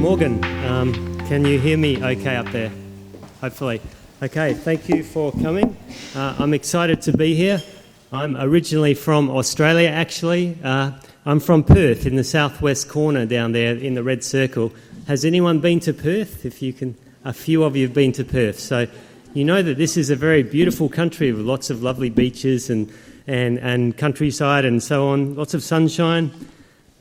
Morgan. Can you hear me okay up there? Hopefully. Okay, thank you for coming. I'm excited to be here. I'm originally from Australia, actually. I'm from Perth, in the southwest corner down there in the red circle. Has anyone been to Perth? If you can, a few of you have been to Perth. So you know that this is a very beautiful country with lots of lovely beaches and countryside and so on, lots of sunshine.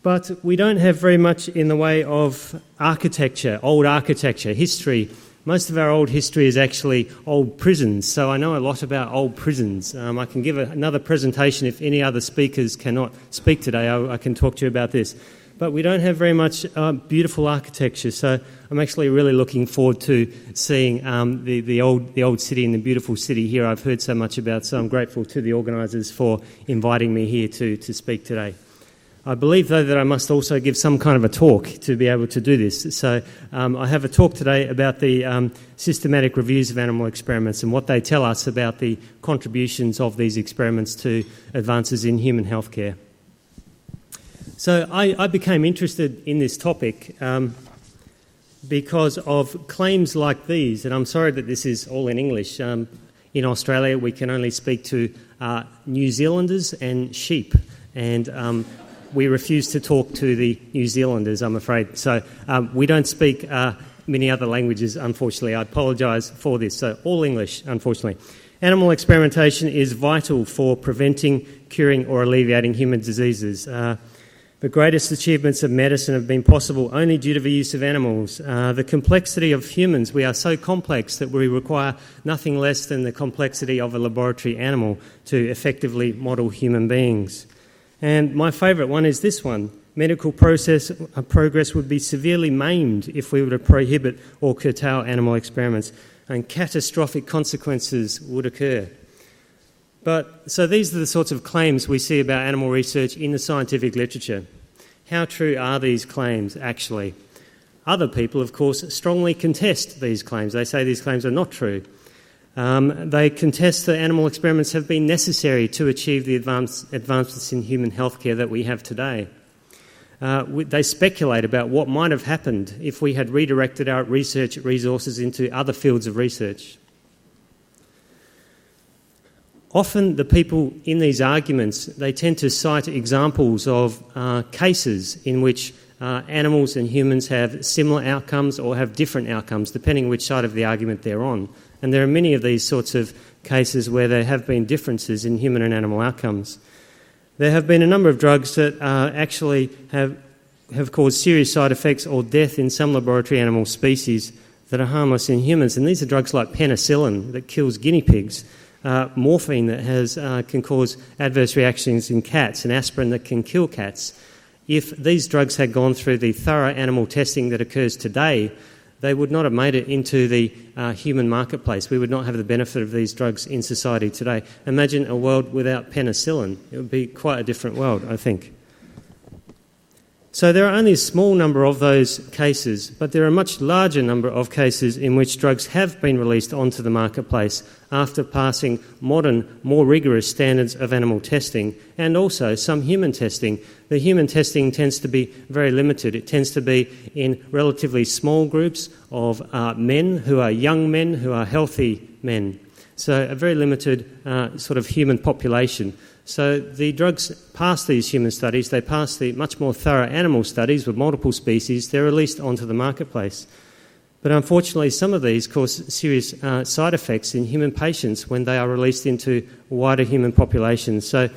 But we don't have very much in the way of architecture, old architecture, history. Most of our old history is actually old prisons, so I know a lot about old prisons. I can give another presentation if any other speakers cannot speak today. I can talk to you about this. But we don't have very much beautiful architecture, so I'm actually really looking forward to seeing the old city and the beautiful city here I've heard so much about, so I'm grateful to the organisers for inviting me here to speak today. I believe, though, that I must also give some kind of a talk to be able to do this. So I have a talk today about the systematic reviews of animal experiments and what they tell us about the contributions of these experiments to advances in human healthcare. So I became interested in this topic because of claims like these, and I'm sorry that this is all in English. In Australia, we can only speak to New Zealanders and sheep, and we refuse to talk to the New Zealanders, I'm afraid. So we don't speak many other languages, unfortunately. I apologise for this. So all English, unfortunately. Animal experimentation is vital for preventing, curing or alleviating human diseases. The greatest achievements of medicine have been possible only due to the use of animals. The complexity of humans, we are so complex that we require nothing less than the complexity of a laboratory animal to effectively model human beings. And my favourite one is this one. Medical progress would be severely maimed if we were to prohibit or curtail animal experiments, and catastrophic consequences would occur. So these are the sorts of claims we see about animal research in the scientific literature. How true are these claims, actually? Other people, of course, strongly contest these claims. They say these claims are not true. They contest that animal experiments have been necessary to achieve the advancements in human healthcare that we have today. They speculate about what might have happened if we had redirected our research resources into other fields of research. Often the people in these arguments, they tend to cite examples of cases in which animals and humans have similar outcomes or have different outcomes, depending which side of the argument they're on. And there are many of these sorts of cases where there have been differences in human and animal outcomes. There have been a number of drugs that actually have caused serious side effects or death in some laboratory animal species that are harmless in humans. And these are drugs like penicillin that kills guinea pigs, morphine that can cause adverse reactions in cats, and aspirin that can kill cats. If these drugs had gone through the thorough animal testing that occurs today, they would not have made it into the human marketplace. We would not have the benefit of these drugs in society today. Imagine a world without penicillin. It would be quite a different world, I think. So there are only a small number of those cases, but there are a much larger number of cases in which drugs have been released onto the marketplace after passing modern, more rigorous standards of animal testing and also some human testing. The human testing tends to be very limited. It tends to be in relatively small groups of men who are young men, who are healthy men. So a very limited sort of human population. So the drugs pass these human studies, they pass the much more thorough animal studies with multiple species, they're released onto the marketplace. But unfortunately, some of these cause serious side effects in human patients when they are released into wider human populations. So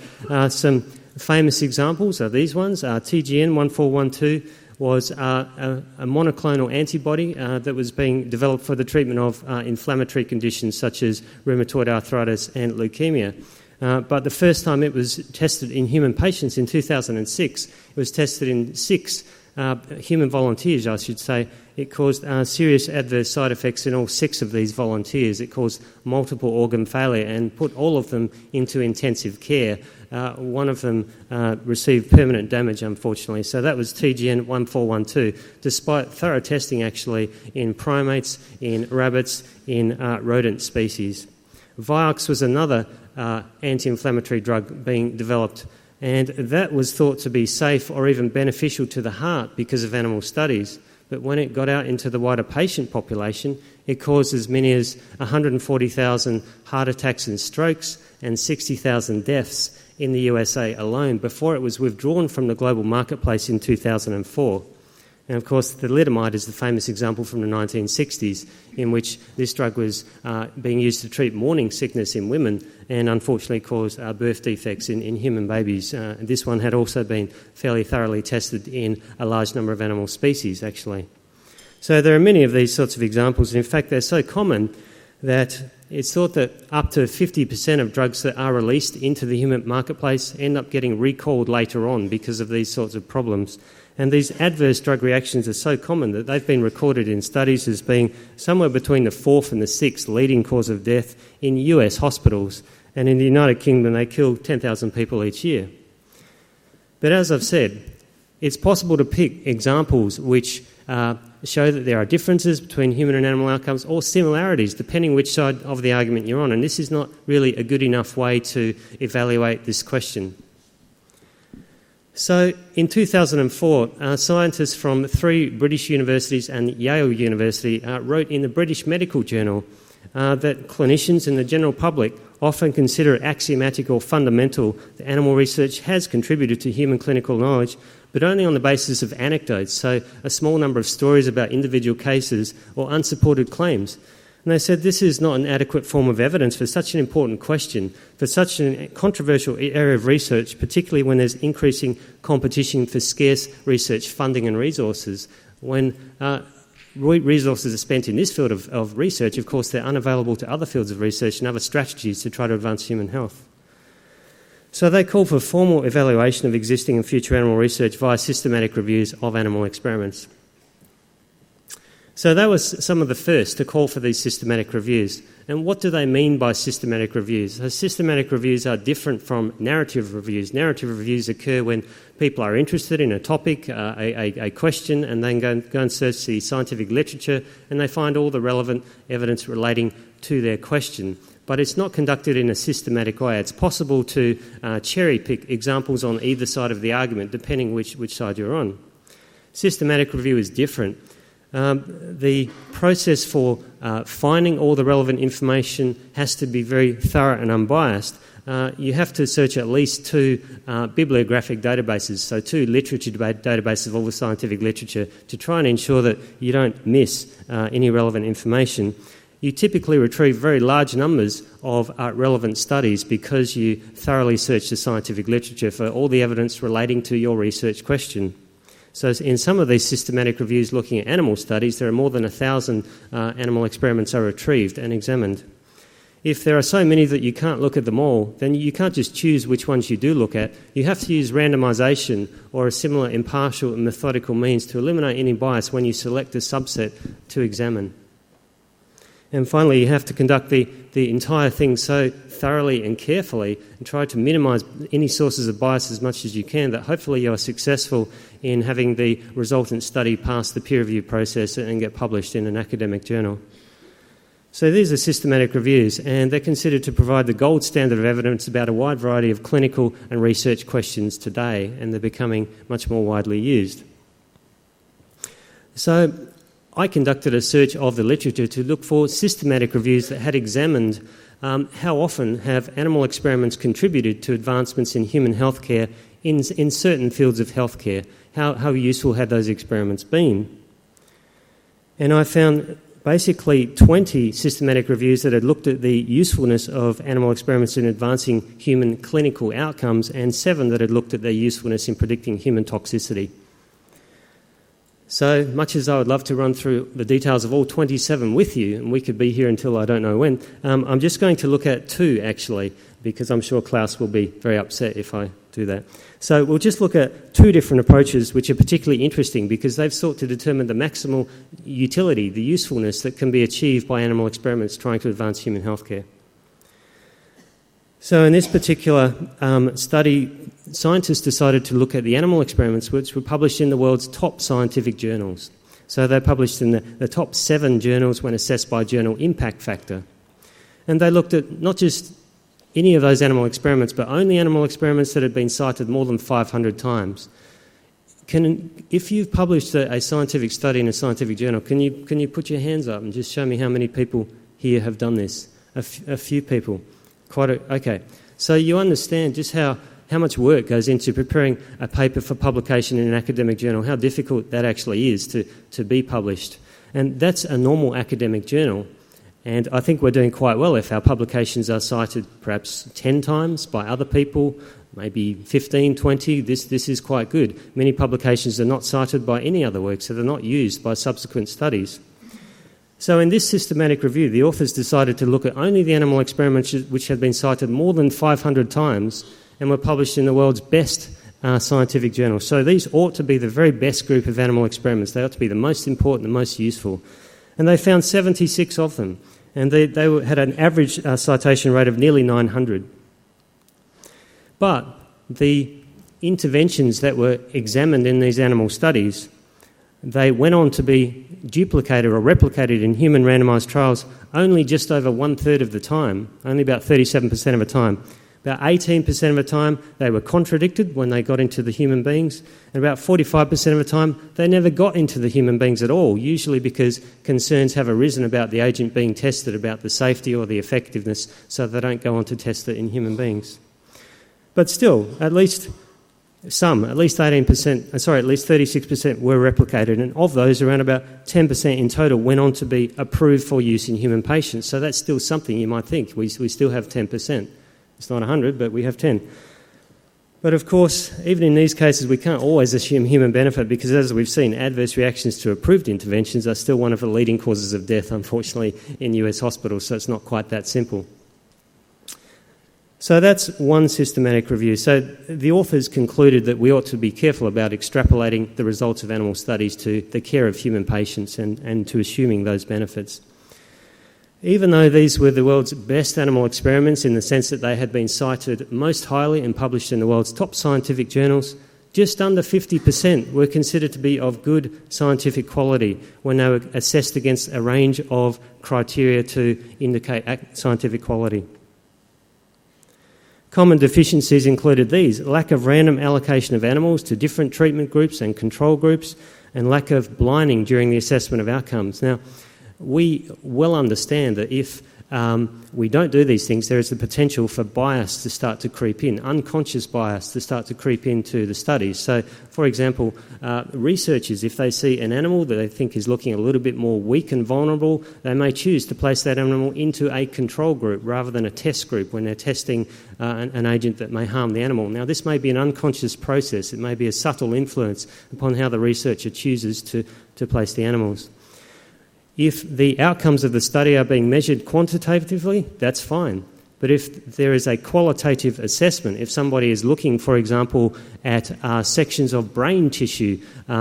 some famous examples are these ones. TGN 1412 was a monoclonal antibody that was being developed for the treatment of inflammatory conditions such as rheumatoid arthritis and leukemia. But the first time it was tested in human patients in 2006, it was tested in 6 human volunteers, I should say. It caused serious adverse side effects in all 6 of these volunteers. It caused multiple organ failure and put all of them into intensive care. One of them received permanent damage, unfortunately. So that was TGN 1412, despite thorough testing actually in primates, in rabbits, in rodent species. Vioxx was another anti-inflammatory drug being developed, and that was thought to be safe or even beneficial to the heart because of animal studies. but when it got out into the wider patient population, it caused as many as 140,000 heart attacks and strokes and 60,000 deaths in the USA alone before it was withdrawn from the global marketplace in 2004. And of course, thalidomide is the famous example from the 1960s in which this drug was being used to treat morning sickness in women and unfortunately caused birth defects in human babies. This one had also been fairly thoroughly tested in a large number of animal species, actually. So there are many of these sorts of examples. In fact, they're so common that it's thought that up to 50% of drugs that are released into the human marketplace end up getting recalled later on because of these sorts of problems. And these adverse drug reactions are so common that they've been recorded in studies as being somewhere between the 4th and the 6th leading cause of death in US hospitals. And in the United Kingdom, they kill 10,000 people each year. But as I've said, it's possible to pick examples which show that there are differences between human and animal outcomes or similarities, depending which side of the argument you're on. And this is not really a good enough way to evaluate this question. So in 2004, scientists from 3 British universities and Yale University wrote in the British Medical Journal that clinicians and the general public often consider it axiomatic or fundamental that animal research has contributed to human clinical knowledge, but only on the basis of anecdotes, so a small number of stories about individual cases or unsupported claims. And they said this is not an adequate form of evidence for such an important question, for such a controversial area of research, particularly when there's increasing competition for scarce research funding and resources. When resources are spent in this field of research, of course, they're unavailable to other fields of research and other strategies to try to advance human health. So they call for formal evaluation of existing and future animal research via systematic reviews of animal experiments. So that was some of the first to call for these systematic reviews. And what do they mean by systematic reviews? So systematic reviews are different from narrative reviews. Narrative reviews occur when people are interested in a topic, a question, and then go and search the scientific literature, and they find all the relevant evidence relating to their question. But it's not conducted in a systematic way. It's possible to cherry-pick examples on either side of the argument, depending which side you're on. Systematic review is different. The process for finding all the relevant information has to be very thorough and unbiased. You have to search at least 2 bibliographic databases, so 2 literature databases of all the scientific literature, to try and ensure that you don't miss any relevant information. You typically retrieve very large numbers of relevant studies because you thoroughly search the scientific literature for all the evidence relating to your research question. So in some of these systematic reviews looking at animal studies, there are more than 1,000 animal experiments are retrieved and examined. If there are so many that you can't look at them all, then you can't just choose which ones you do look at. You have to use randomization or a similar impartial and methodical means to eliminate any bias when you select a subset to examine. And finally, you have to conduct the entire thing so thoroughly and carefully and try to minimise any sources of bias as much as you can, that hopefully you are successful in having the resultant study pass the peer review process and get published in an academic journal. So these are systematic reviews, and they're considered to provide the gold standard of evidence about a wide variety of clinical and research questions today, and they're becoming much more widely used. So I conducted a search of the literature to look for systematic reviews that had examined how often have animal experiments contributed to advancements in human healthcare in certain fields of healthcare. How useful had those experiments been? And I found basically 20 systematic reviews that had looked at the usefulness of animal experiments in advancing human clinical outcomes, and 7 that had looked at their usefulness in predicting human toxicity. So much as I would love to run through the details of all 27 with you, and we could be here until I don't know when, I'm just going to look at 2 actually, because I'm sure Klaus will be very upset if I do that. So we'll just look at 2 different approaches which are particularly interesting because they've sought to determine the maximal utility, the usefulness that can be achieved by animal experiments trying to advance human healthcare. So in this particular study, scientists decided to look at the animal experiments which were published in the world's top scientific journals. So they're published in the top 7 journals when assessed by journal impact factor. And they looked at not just any of those animal experiments, but only animal experiments that had been cited more than 500 times. if you've published a scientific study in a scientific journal, can you put your hands up and just show me how many people here have done this? A few people. Okay. So you understand just how much work goes into preparing a paper for publication in an academic journal, how difficult that actually is to be published. And that's a normal academic journal. And I think we're doing quite well if our publications are cited perhaps 10 times by other people, maybe 15, 20. This is quite good. Many publications are not cited by any other work, so they're not used by subsequent studies. So in this systematic review, the authors decided to look at only the animal experiments which had been cited more than 500 times and were published in the world's best scientific journal. So these ought to be the very best group of animal experiments. They ought to be the most important, the most useful. And they found 76 of them. And they had an average citation rate of nearly 900. But the interventions that were examined in these animal studies, they went on to be duplicated or replicated in human randomised trials only just over 1/3 of the time, only about 37% of the time. About 18% of the time they were contradicted when they got into the human beings, and about 45% of the time they never got into the human beings at all, usually because concerns have arisen about the agent being tested, about the safety or the effectiveness, so they don't go on to test it in human beings. But still, at least 36% were replicated, and of those, around about 10% in total went on to be approved for use in human patients. So that's still something you might think. We still have 10%. It's not 100, but we have 10. But of course, even in these cases, we can't always assume human benefit because, as we've seen, adverse reactions to approved interventions are still one of the leading causes of death, unfortunately, in US hospitals, so it's not quite that simple. So that's one systematic review. So the authors concluded that we ought to be careful about extrapolating the results of animal studies to the care of human patients and to assuming those benefits. Even though these were the world's best animal experiments in the sense that they had been cited most highly and published in the world's top scientific journals, just under 50% were considered to be of good scientific quality when they were assessed against a range of criteria to indicate scientific quality. Common deficiencies included these: lack of random allocation of animals to different treatment groups and control groups, and lack of blinding during the assessment of outcomes. Now, we well understand that if we don't do these things, there is the potential for bias to start to creep in, unconscious bias to start to creep into the studies. So, for example, researchers, if they see an animal that they think is looking a little bit more weak and vulnerable, they may choose to place that animal into a control group rather than a test group when they're testing an agent that may harm the animal. Now, this may be an unconscious process. It may be a subtle influence upon how the researcher chooses to place the animals. If the outcomes of the study are being measured quantitatively, that's fine. But if there is a qualitative assessment, if somebody is looking, for example, at sections of brain tissue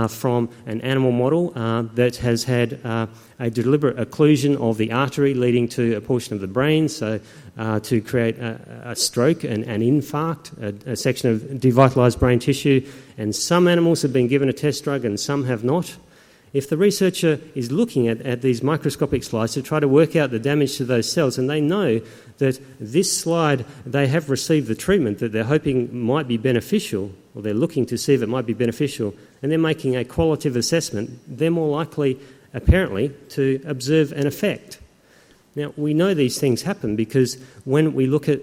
from an animal model that has had a deliberate occlusion of the artery leading to a portion of the brain, so to create a stroke, an infarct, a section of devitalised brain tissue, and some animals have been given a test drug and some have not, if the researcher is looking at these microscopic slides to try to work out the damage to those cells, and they know that this slide, they have received the treatment that they're hoping might be beneficial, or they're looking to see if it might be beneficial, and they're making a qualitative assessment, they're more likely, apparently, to observe an effect. Now, we know these things happen because when we look at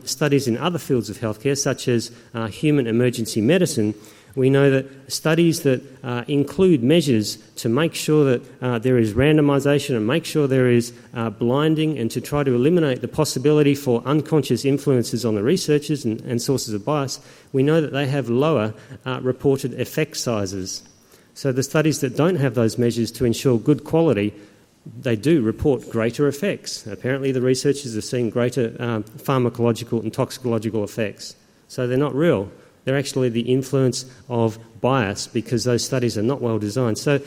studies in other fields of healthcare, such as human emergency medicine, we know that studies that include measures to make sure that there is randomisation and make sure there is blinding and to try to eliminate the possibility for unconscious influences on the researchers and sources of bias, we know that they have lower reported effect sizes. So the studies that don't have those measures to ensure good quality, they do report greater effects. Apparently the researchers are seeing greater pharmacological and toxicological effects. So they're not real. They're actually the influence of bias because those studies are not well designed. So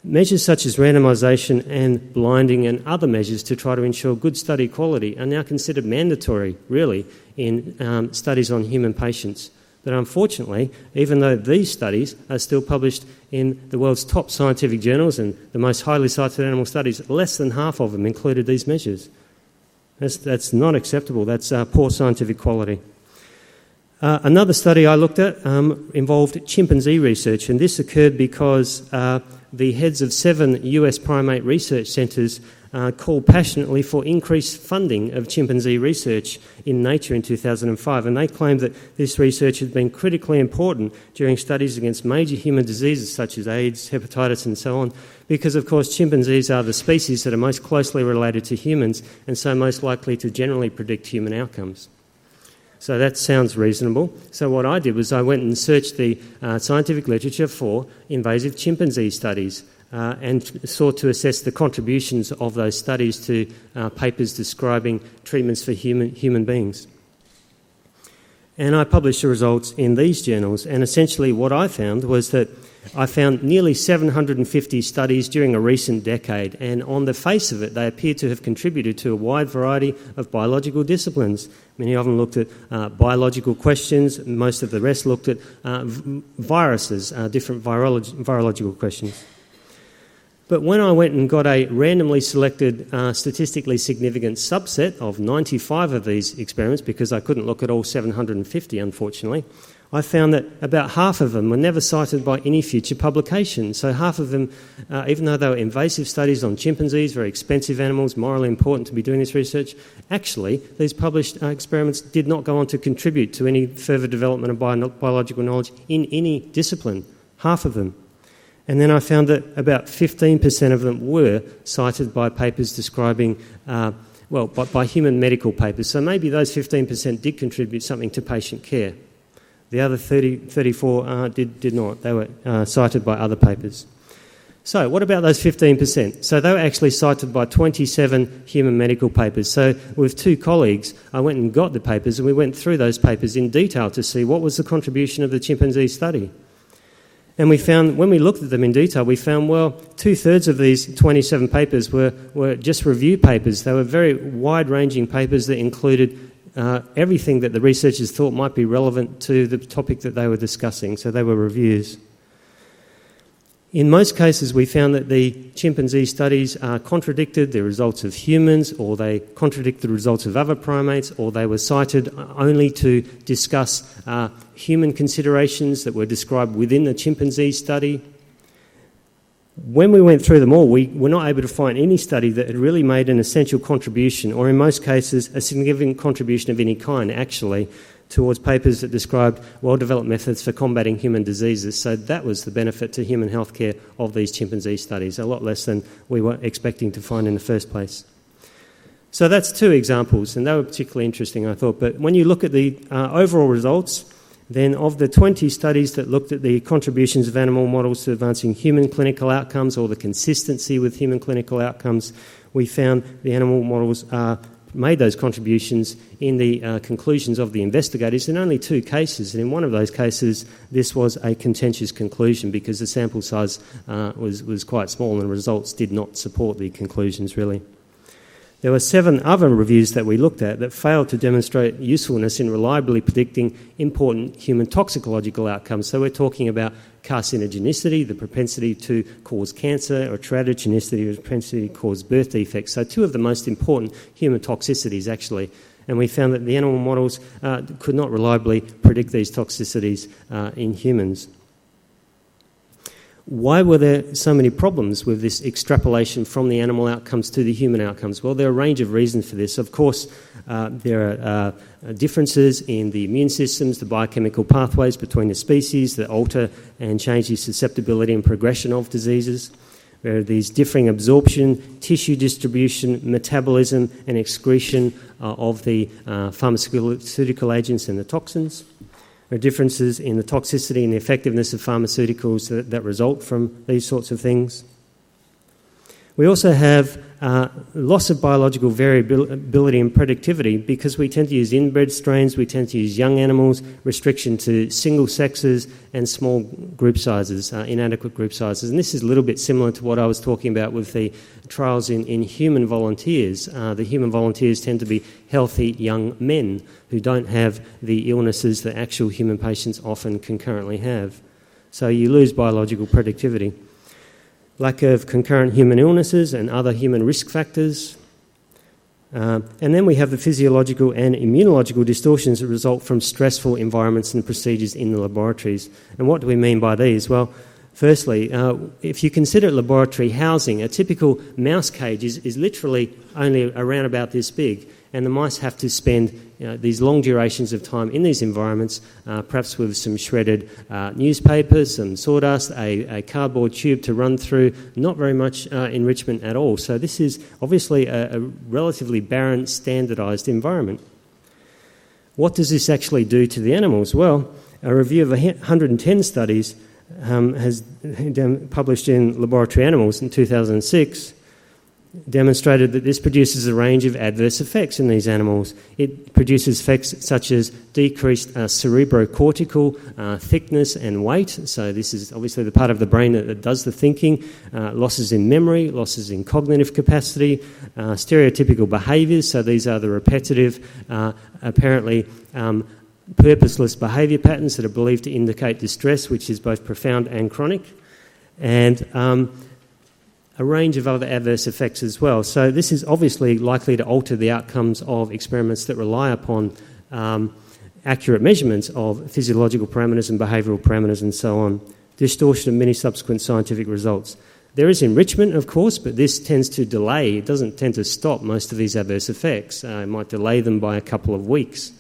measures such as randomisation and blinding and other measures to try to ensure good study quality are now considered mandatory, really, in studies on human patients. But unfortunately, even though these studies are still published in the world's top scientific journals and the most highly cited animal studies, less than half of them included these measures. That's not acceptable. That's poor scientific quality. Another study I looked at involved chimpanzee research, and this occurred because the heads of 7 US primate research centres called passionately for increased funding of chimpanzee research in Nature in 2005, and they claimed that this research had been critically important during studies against major human diseases such as AIDS, hepatitis and so on, because of course chimpanzees are the species that are most closely related to humans and so most likely to generally predict human outcomes. So that sounds reasonable. So what I did was I went and searched the scientific literature for invasive chimpanzee studies and sought to assess the contributions of those studies to papers describing treatments for human beings. And I published the results in these journals, and essentially what I found was that I found nearly 750 studies during a recent decade, and on the face of it they appear to have contributed to a wide variety of biological disciplines. Many of them looked at biological questions, most of the rest looked at viruses, different virological questions. But when I went and got a randomly selected statistically significant subset of 95 of these experiments, because I couldn't look at all 750 unfortunately, I found that about half of them were never cited by any future publication. So half of them, even though they were invasive studies on chimpanzees, very expensive animals, morally important to be doing this research, actually these published experiments did not go on to contribute to any further development of biological knowledge in any discipline, half of them. And then I found that about 15% of them were cited by papers describing, by human medical papers. So maybe those 15% did contribute something to patient care. The other 34 did not. They were cited by other papers. So what about those 15%? So they were actually cited by 27 human medical papers. So with 2 colleagues, I went and got the papers and we went through those papers in detail to see what was the contribution of the chimpanzee study. And we found, when we looked at them in detail, we found, well, 2/3 of these 27 papers were just review papers. They were very wide-ranging papers that included everything that the researchers thought might be relevant to the topic that they were discussing. So they were reviews. In most cases, we found that the chimpanzee studies contradicted the results of humans, or they contradict the results of other primates, or they were cited only to discuss human considerations that were described within the chimpanzee study. When we went through them all, we were not able to find any study that had really made an essential contribution, or in most cases, a significant contribution of any kind, actually, towards papers that described well-developed methods for combating human diseases. So that was the benefit to human healthcare of these chimpanzee studies, a lot less than we were expecting to find in the first place. So that's 2 examples, and they were particularly interesting, I thought. But when you look at the overall results, then of the 20 studies that looked at the contributions of animal models to advancing human clinical outcomes, or the consistency with human clinical outcomes, we found the animal models made those contributions in the conclusions of the investigators in only 2 cases. And in one of those cases, this was a contentious conclusion because the sample size was quite small and the results did not support the conclusions, really. There were 7 other reviews that we looked at that failed to demonstrate usefulness in reliably predicting important human toxicological outcomes. So we're talking about carcinogenicity, the propensity to cause cancer, or teratogenicity, the propensity to cause birth defects. So 2 of the most important human toxicities, actually. And we found that the animal models could not reliably predict these toxicities in humans. Why were there so many problems with this extrapolation from the animal outcomes to the human outcomes? Well, there are a range of reasons for this. Of course, there are differences in the immune systems, the biochemical pathways between the species that alter and change the susceptibility and progression of diseases. There are these differing absorption, tissue distribution, metabolism and excretion of the pharmaceutical agents and the toxins. There are differences in the toxicity and the effectiveness of pharmaceuticals that result from these sorts of things. We also have loss of biological variability and productivity because we tend to use inbred strains, we tend to use young animals, restriction to single sexes and small group sizes, inadequate group sizes. And this is a little bit similar to what I was talking about with the trials in human volunteers. The human volunteers tend to be healthy young men who don't have the illnesses that actual human patients often concurrently have. So you lose biological productivity. Lack of concurrent human illnesses and other human risk factors. And then we have the physiological and immunological distortions that result from stressful environments and procedures in the laboratories. And what do we mean by these? Well, firstly, if you consider laboratory housing, a typical mouse cage is literally only around about this big, and the mice have to spend these long durations of time in these environments, perhaps with some shredded newspapers, some sawdust, a cardboard tube to run through, not very much enrichment at all. So this is obviously a relatively barren, standardised environment. What does this actually do to the animals? Well, a review of 110 studies has published in Laboratory Animals in 2006 demonstrated that this produces a range of adverse effects in these animals. It produces effects such as decreased cerebrocortical thickness and weight. So this is obviously the part of the brain that does the thinking. Losses in memory, losses in cognitive capacity, stereotypical behaviours. So these are the repetitive, apparently purposeless behaviour patterns that are believed to indicate distress, which is both profound and chronic. And a range of other adverse effects as well. So this is obviously likely to alter the outcomes of experiments that rely upon accurate measurements of physiological parameters and behavioural parameters and so on. Distortion of many subsequent scientific results. There is enrichment, of course, but this tends to delay. It doesn't tend to stop most of these adverse effects. It might delay them by a couple of weeks.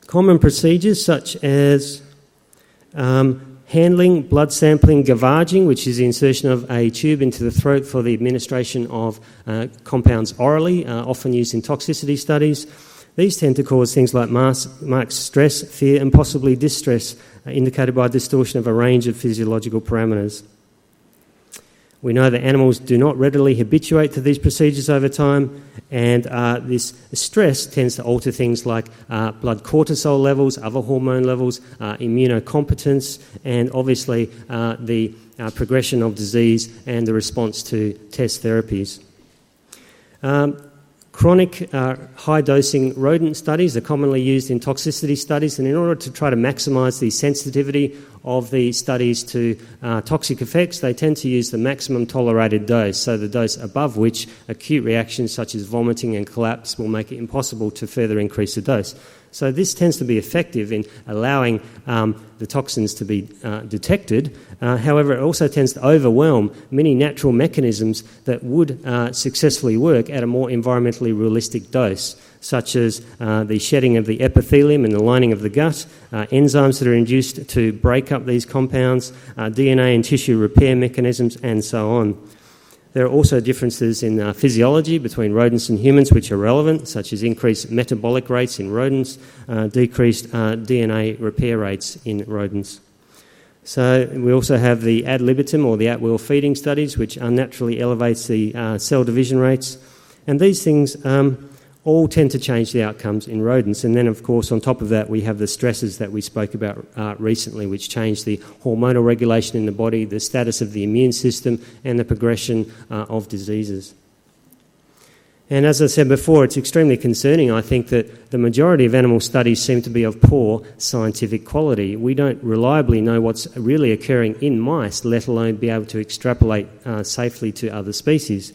Common procedures such as handling, blood sampling, gavaging, which is the insertion of a tube into the throat for the administration of compounds orally, often used in toxicity studies. These tend to cause things like marked stress, fear, and possibly distress, indicated by distortion of a range of physiological parameters. We know that animals do not readily habituate to these procedures over time, and this stress tends to alter things like blood cortisol levels, other hormone levels, immunocompetence, and obviously the progression of disease and the response to test therapies. Chronic high-dosing rodent studies are commonly used in toxicity studies, and in order to try to maximise the sensitivity of the studies to toxic effects, they tend to use the maximum tolerated dose, so the dose above which acute reactions such as vomiting and collapse will make it impossible to further increase the dose. So this tends to be effective in allowing the toxins to be detected. However, it also tends to overwhelm many natural mechanisms that would successfully work at a more environmentally realistic dose, such as the shedding of the epithelium and the lining of the gut, enzymes that are induced to break up these compounds, DNA and tissue repair mechanisms, and so on. There are also differences in physiology between rodents and humans which are relevant, such as increased metabolic rates in rodents, decreased DNA repair rates in rodents. So we also have the ad libitum or the at-will feeding studies, which unnaturally elevates the cell division rates. And these things all tend to change the outcomes in rodents. And then, of course, on top of that, we have the stresses that we spoke about recently, which change the hormonal regulation in the body, the status of the immune system, and the progression of diseases. And as I said before, it's extremely concerning, I think, that the majority of animal studies seem to be of poor scientific quality. We don't reliably know what's really occurring in mice, let alone be able to extrapolate safely to other species.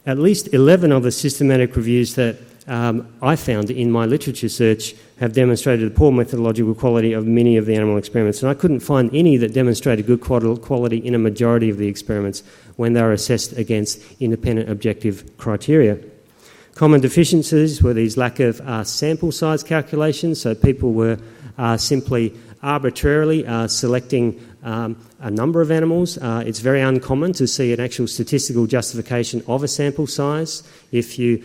At least 11 of the systematic reviews that I found in my literature search have demonstrated the poor methodological quality of many of the animal experiments, and I couldn't find any that demonstrated good quality in a majority of the experiments when they were assessed against independent objective criteria. Common deficiencies were these lack of sample size calculations, so people were simply arbitrarily selecting a number of animals. It's very uncommon to see an actual statistical justification of a sample size. If you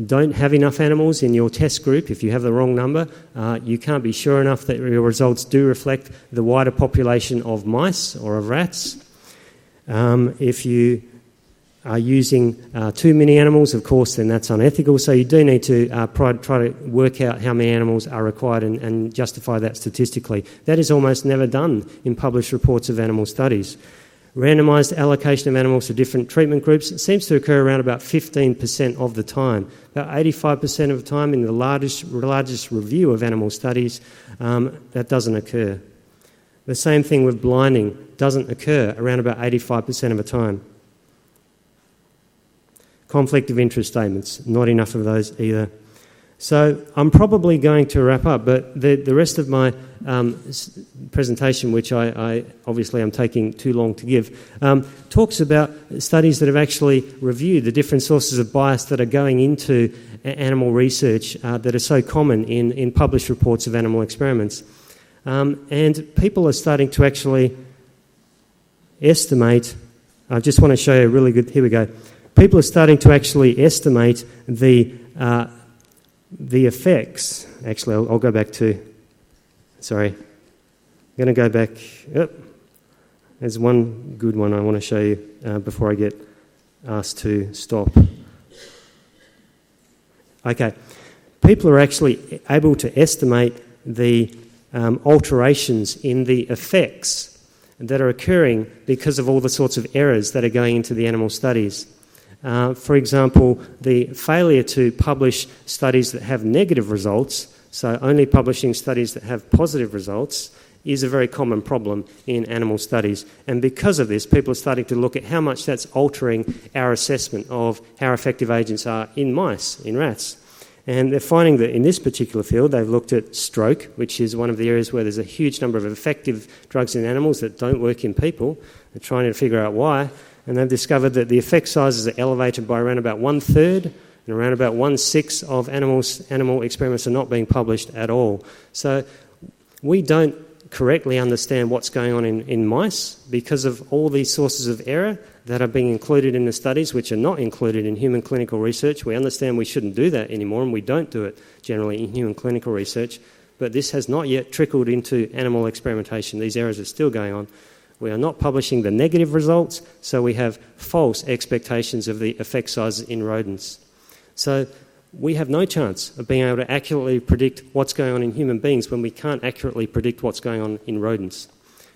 don't have enough animals in your test group, if you have the wrong number, you can't be sure enough that your results do reflect the wider population of mice or of rats. If you are using too many animals, of course, then that's unethical. So you do need to try to work out how many animals are required and justify that statistically. That is almost never done in published reports of animal studies. Randomised allocation of animals to different treatment groups seems to occur around about 15% of the time. About 85% of the time in the largest review of animal studies, that doesn't occur. The same thing with blinding doesn't occur around about 85% of the time. conflict of interest statements, not enough of those either. So I'm probably going to wrap up, but the rest of my presentation, which I obviously am taking too long to give, talks about studies that have actually reviewed the different sources of bias that are going into animal research that are so common in published reports of animal experiments. And people are starting to actually estimate, I just want to show you a really good, here we go. People are starting to actually estimate the effects. Actually, I'll go back to, sorry, I'm going to go back, there's one good one I want to show you before I get asked to stop. Okay, people are actually able to estimate the alterations in the effects that are occurring because of all the sorts of errors that are going into the animal studies. For example, the failure to publish studies that have negative results, so only publishing studies that have positive results, is a very common problem in animal studies. And because of this, people are starting to look at how much that's altering our assessment of how effective agents are in mice, in rats. And they're finding that in this particular field, they've looked at stroke, which is one of the areas where there's a huge number of effective drugs in animals that don't work in people. They're trying to figure out why. And they've discovered that the effect sizes are elevated by around about 1/3, and around about 1/6 of animal experiments are not being published at all. So we don't correctly understand what's going on in mice because of all these sources of error that are being included in the studies, which are not included in human clinical research. We understand we shouldn't do that anymore, and we don't do it generally in human clinical research, but this has not yet trickled into animal experimentation. These errors are still going on. We are not publishing the negative results, so we have false expectations of the effect sizes in rodents. So we have no chance of being able to accurately predict what's going on in human beings when we can't accurately predict what's going on in rodents.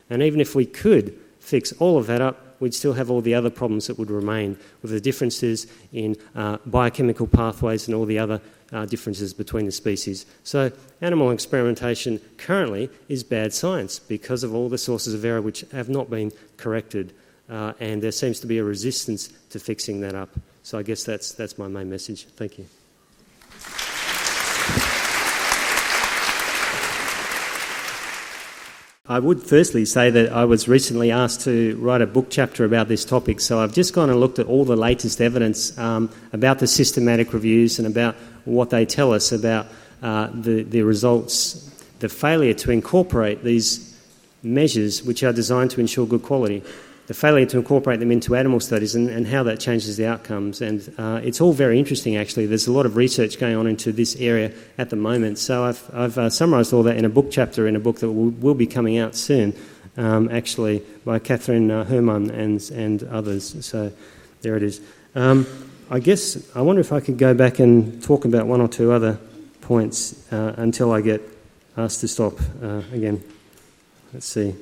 And even if we could fix all of that up, we'd still have all the other problems that would remain with the differences in biochemical pathways and all the other differences between the species. So animal experimentation currently is bad science because of all the sources of error which have not been corrected, and there seems to be a resistance to fixing that up. So I guess that's my main message. Thank you. I would firstly say that I was recently asked to write a book chapter about this topic, so I've just gone and looked at all the latest evidence about the systematic reviews and about what they tell us about the results, the failure to incorporate these measures which are designed to ensure good quality, the failure to incorporate them into animal studies and how that changes the outcomes. And it's all very interesting, actually. There's a lot of research going on into this area at the moment. So I've summarised all that in a book chapter in a book that will be coming out soon, actually, by Catherine Herman and others. So there it is. I guess I wonder if I could go back and talk about one or two other points until I get asked to stop again. Let's see.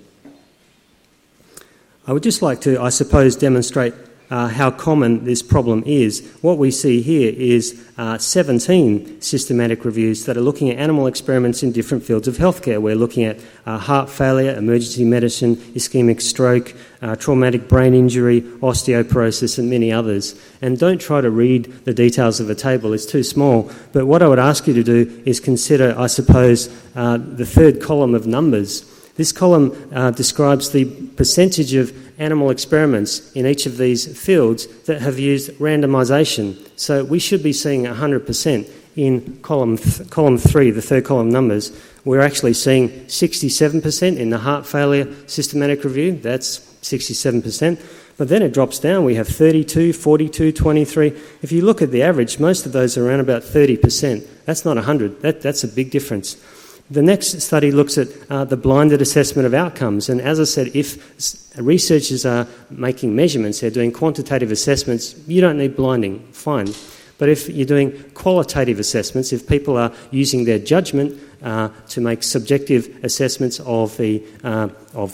I would just like to, I suppose, demonstrate how common this problem is. What we see here is 17 systematic reviews that are looking at animal experiments in different fields of healthcare. We're looking at heart failure, emergency medicine, ischemic stroke, traumatic brain injury, osteoporosis, and many others. And don't try to read the details of the table, it's too small. But what I would ask you to do is consider, I suppose, the third column of numbers. This column describes the percentage of animal experiments in each of these fields that have used randomisation. So we should be seeing 100% in column 3, the third column numbers. We're actually seeing 67% in the heart failure systematic review. That's 67%. But then it drops down. We have 32, 42, 23. If you look at the average, most of those are around about 30%. That's not 100. That's a big difference. The next study looks at the blinded assessment of outcomes, and as I said, if researchers are making measurements, they're doing quantitative assessments, you don't need blinding, fine. But if you're doing qualitative assessments, if people are using their judgment to make subjective assessments of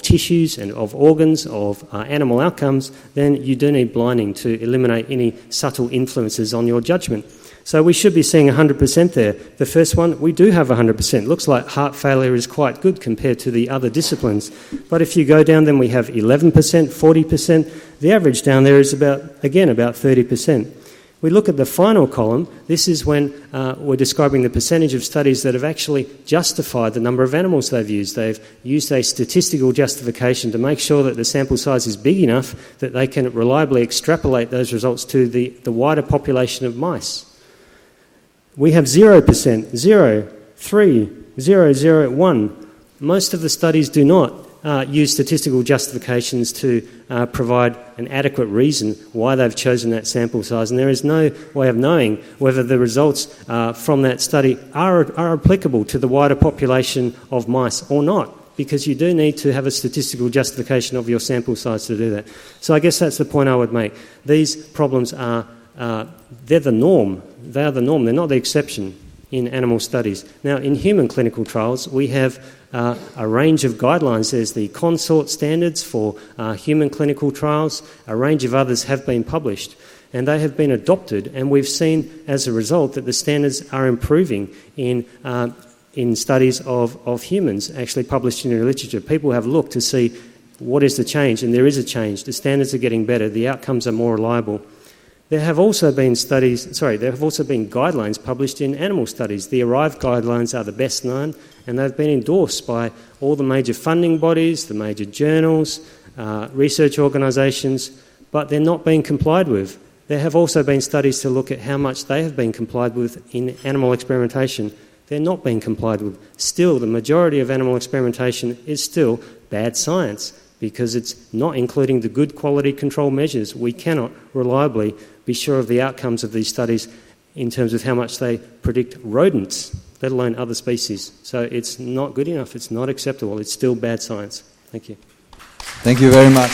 tissues and of organs, of animal outcomes, then you do need blinding to eliminate any subtle influences on your judgment. So we should be seeing 100% there. The first one, we do have 100%. Looks like heart failure is quite good compared to the other disciplines. But if you go down, then we have 11%, 40%. The average down there is about 30%. We look at the final column. This is when we're describing the percentage of studies that have actually justified the number of animals they've used. They've used a statistical justification to make sure that the sample size is big enough that they can reliably extrapolate those results to the wider population of mice. We have 0%, 0, 3, 0, 0, 1. Most of the studies do not use statistical justifications to provide an adequate reason why they've chosen that sample size, and there is no way of knowing whether the results from that study are applicable to the wider population of mice or not, because you do need to have a statistical justification of your sample size to do that. So I guess that's the point I would make. These problems are they're the norm. They are the norm. They're not the exception in animal studies. Now, in human clinical trials, we have a range of guidelines. There's the consort standards for human clinical trials. A range of others have been published, and they have been adopted, and we've seen as a result that the standards are improving in studies of humans actually published in the literature. People have looked to see what is the change, and there is a change. The standards are getting better. The outcomes are more reliable. There have also been guidelines published in animal studies. The ARRIVE guidelines are the best known, and they've been endorsed by all the major funding bodies, the major journals, research organisations, but they're not being complied with. There have also been studies to look at how much they have been complied with in animal experimentation. They're not being complied with. Still, the majority of animal experimentation is still bad science, because it's not including the good quality control measures. We cannot reliably be sure of the outcomes of these studies in terms of how much they predict rodents, let alone other species. So it's not good enough, it's not acceptable, it's still bad science. Thank you. Thank you very much.